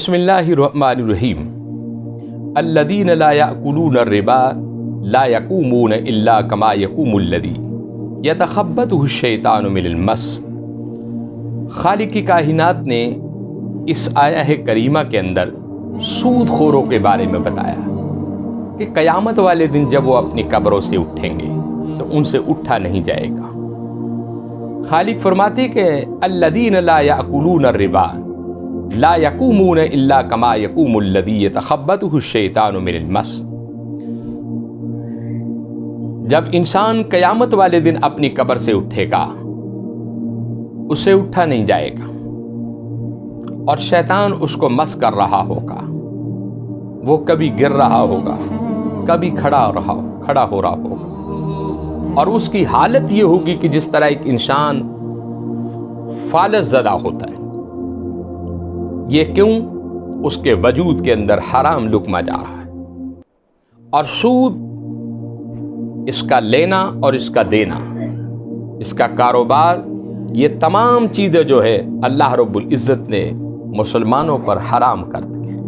بسم اللہ الرحمن الرحیم الذین لا یأکلون الربا لا یقومون الا کما یقوم الذی یتخبطہ الشیطان من المس۔ خالق کائنات نے اس آیہ کریمہ کے اندر سود خوروں کے بارے میں بتایا کہ قیامت والے دن جب وہ اپنی قبروں سے اٹھیں گے تو ان سے اٹھا نہیں جائے گا۔ خالق فرماتے کہ الذین لا یأکلون الربا لا یقومون الا کما یقوم الذی یتخبطہ الشیطان من المس۔ جب انسان قیامت والے دن اپنی قبر سے اٹھے گا اسے اٹھا نہیں جائے گا اور شیطان اس کو مس کر رہا ہوگا۔ وہ کبھی گر رہا ہوگا، کبھی کھڑا ہو رہا ہوگا، اور اس کی حالت یہ ہوگی کہ جس طرح ایک انسان فالج زدہ ہوتا ہے۔ یہ کیوں؟ اس کے وجود کے اندر حرام لقمہ جا رہا ہے، اور سود اس کا لینا اور اس کا دینا، اس کا کاروبار، یہ تمام چیزیں جو ہے اللہ رب العزت نے مسلمانوں پر حرام کر دی ہیں۔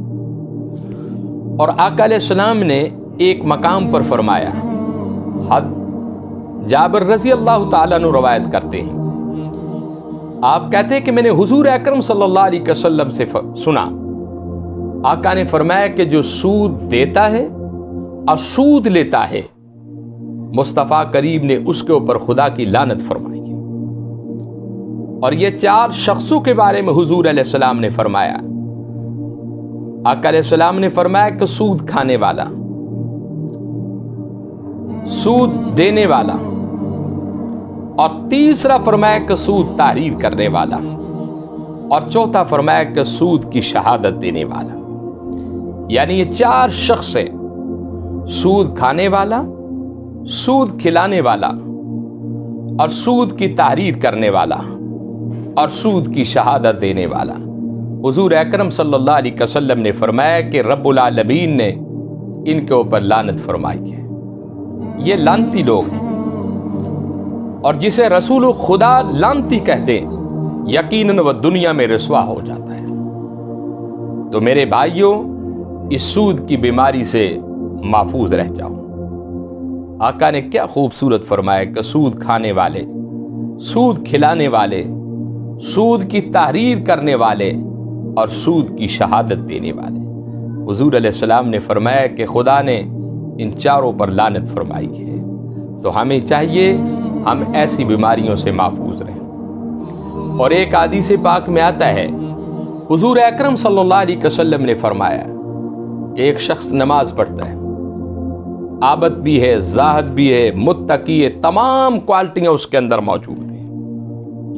اور آقا علیہ السلام نے ایک مقام پر فرمایا، جابر رضی اللہ تعالیٰ عنہ روایت کرتے ہیں، آپ کہتے ہیں کہ میں نے حضور اکرم صلی اللہ علیہ وسلم سے سنا، آقا نے فرمایا کہ جو سود دیتا ہے اور سود لیتا ہے مصطفیٰ کریم نے اس کے اوپر خدا کی لعنت فرمائی ہے۔ اور یہ 4 شخصوں کے بارے میں حضور علیہ السلام نے فرمایا۔ آقا علیہ السلام نے فرمایا کہ سود کھانے والا، سود دینے والا، اور تیسرا فرمایا کہ سود تحریر کرنے والا، اور چوتھا فرمایا کہ سود کی شہادت دینے والا۔ یعنی یہ 4 شخص ہیں، سود کھانے والا، سود کھلانے والا، اور سود کی تحریر کرنے والا، اور سود کی شہادت دینے والا۔ حضور اکرم صلی اللہ علیہ وسلم نے فرمایا کہ رب العالمین نے ان کے اوپر لعنت فرمائی ہے۔ یہ لعنتی لوگ ہیں، اور جسے رسول خدا لعنتی کہتے یقیناً وہ دنیا میں رسوا ہو جاتا ہے۔ تو میرے بھائیوں، اس سود کی بیماری سے محفوظ رہ جاؤ۔ آقا نے کیا خوبصورت فرمایا کہ سود کھانے والے، سود کھلانے والے، سود کی تحریر کرنے والے، اور سود کی شہادت دینے والے۔ حضور علیہ السلام نے فرمایا کہ خدا نے ان 4 پر لعنت فرمائی ہے۔ تو ہمیں چاہیے ہم ایسی بیماریوں سے محفوظ رہیں۔ اور ایک حدیث پاک میں آتا ہے، حضور اکرم صلی اللہ علیہ وسلم نے فرمایا کہ ایک شخص نماز پڑھتا ہے، عابد بھی ہے، زاہد بھی ہے، متقی ہے، تمام کوالٹیاں اس کے اندر موجود ہیں،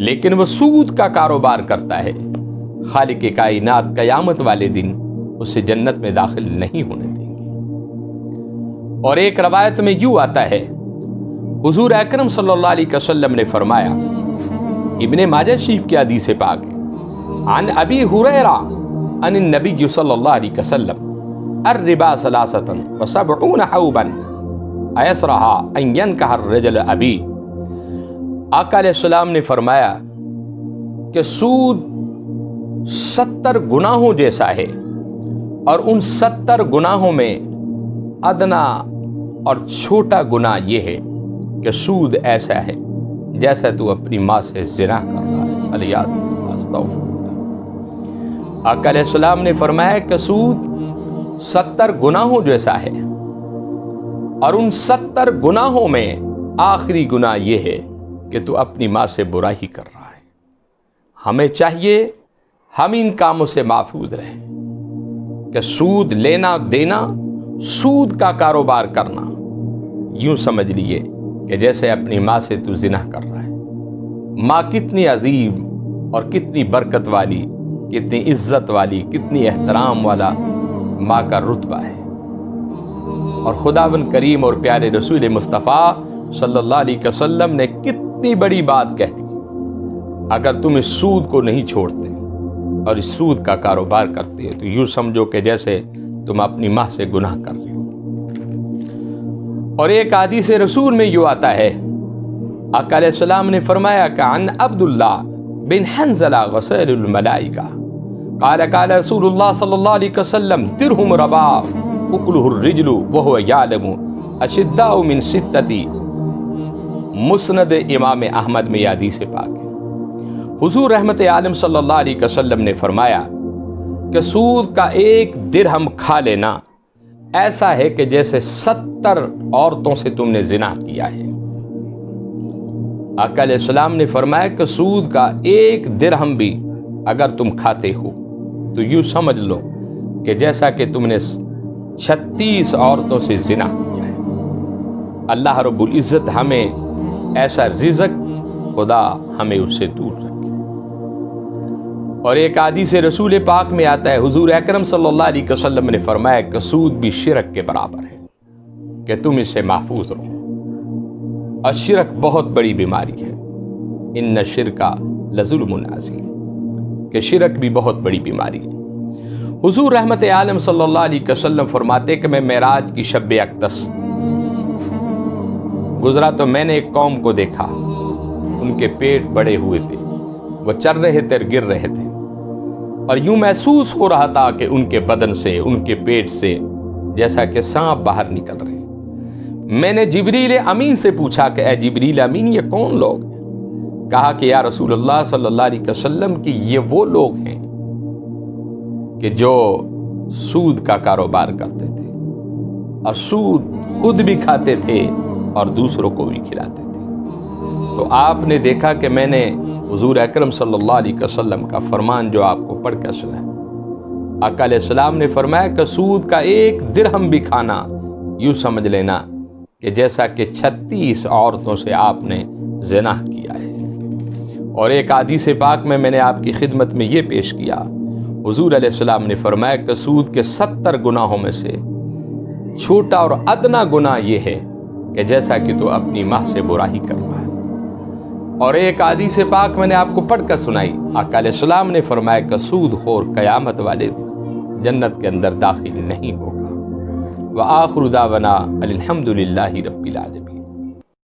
لیکن وہ سود کا کاروبار کرتا ہے۔ خالق کائنات قیامت والے دن اسے جنت میں داخل نہیں ہونے دیں گے۔ اور ایک روایت میں یوں آتا ہے، حضور اکرم صلی اللہ علیہ وسلم نے فرمایا، ابن ماجہ شریف کی حدیث پاک ہے، عن ابی ہریرہ عن النبی صلی اللہ علیہ وسلم الربا 73 حوبا ایسرها ان ينكح الرجل ابی۔ آقا علیہ السلام نے فرمایا کہ سود 70 گناہوں جیسا ہے، اور ان 70 گناہوں میں ادنا اور چھوٹا گناہ یہ ہے کہ سود ایسا ہے جیسا تو اپنی ماں سے زنا کر رہا ہے۔ الیاذ باللہ، استغفر اللہ۔ آقا علیہ السلام نے فرمایا کہ سود 70 گناہوں جیسا ہے، اور ان 70 گناہوں میں آخری گناہ یہ ہے کہ تو اپنی ماں سے برائی کر رہا ہے۔ ہمیں چاہیے ہم ان کاموں سے محفوظ رہیں کہ سود لینا دینا، سود کا کاروبار کرنا، یوں سمجھ لیے کہ جیسے اپنی ماں سے تو زنا کر رہا ہے۔ ماں کتنی عظیم اور کتنی برکت والی، کتنی عزت والی، کتنی احترام والا ماں کا رتبہ ہے۔ اور خداوند کریم اور پیارے رسول مصطفیٰ صلی اللہ علیہ وسلم نے کتنی بڑی بات کہہ دی، اگر تم اس سود کو نہیں چھوڑتے اور اس سود کا کاروبار کرتے تو یوں سمجھو کہ جیسے تم اپنی ماں سے گناہ کر رہے ہو۔ اور ایک حدیث رسول میں یوں آتا ہے، آقا علیہ السلام نے فرمایا کہ عن عبداللہ بن حنظلہ غسیل الملائکہ قال قال رسول اللہ صلی اللہ علیہ وسلم درہم ربا اکلہ الرجل وہو یعلم اشداء من ستتی، مسند امام احمد میں یہ حدیث پاک ہے۔ حضور رحمت عالم صلی اللہ علیہ وسلم نے فرمایا کہ سود کا ایک درہم کھا لینا ایسا ہے کہ جیسے 70 عورتوں سے تم نے زنا کیا ہے۔ آقا علیہ السلام نے فرمایا کہ سود کا ایک درہم بھی اگر تم کھاتے ہو تو یوں سمجھ لو کہ جیسا کہ تم نے 36 عورتوں سے زنا کیا ہے۔ اللہ رب العزت ہمیں ایسا رزق خدا ہمیں اس سے دور رکھے۔ اور ایک حدیث رسول پاک میں آتا ہے، حضور اکرم صلی اللہ علیہ وسلم نے فرمایا کہ سود بھی شرک کے برابر ہے کہ تم اس سے محفوظ رہو، اور شرک بہت بڑی بیماری ہے۔ ان الشرک لظلم عظیم، کہ شرک بھی بہت بڑی بیماری ہے۔ حضور رحمت عالم صلی اللہ علیہ وسلم فرماتے کہ میں معراج کی شب اقدس گزرا تو میں نے ایک قوم کو دیکھا، ان کے پیٹ بڑے ہوئے تھے، وہ چل رہے تھے اور گر رہے تھے، اور یوں محسوس ہو رہا تھا کہ ان کے بدن سے، ان کے پیٹ سے جیسا کہ سانپ باہر نکل رہے ہیں۔ میں نے جبریل امین سے پوچھا کہ اے جبریل امین یہ کون لوگ ہیں؟ کہا کہ یا رسول اللہ صلی اللہ علیہ وسلم کہ یہ وہ لوگ ہیں کہ جو سود کا کاروبار کرتے تھے اور سود خود بھی کھاتے تھے اور دوسروں کو بھی کھلاتے تھے۔ تو آپ نے دیکھا کہ میں نے حضور اکرم صلی اللہ علیہ وسلم کا فرمان جو آپ کو پڑھ کر سنا ہے۔ آقا علیہ السلام نے فرمایا کہ سود کا ایک درہم بھی کھانا یوں سمجھ لینا کہ جیسا کہ 36 عورتوں سے آپ نے زنا کیا ہے۔ اور ایک حدیث پاک میں نے آپ کی خدمت میں یہ پیش کیا، حضور علیہ السلام نے فرمایا کہ سود کے 70 گناہوں میں سے چھوٹا اور ادنا گناہ یہ ہے کہ جیسا کہ تو اپنی ماں سے برائی کر رہا ہے۔ اور ایک حدیث پاک میں نے آپ کو پڑھ کر سنائی، آقا علیہ السلام نے فرمایا کہ سود خور قیامت والے دن جنت کے اندر داخل نہیں ہوگا۔ وآخر دعوانا الحمدللہ رب العالمین۔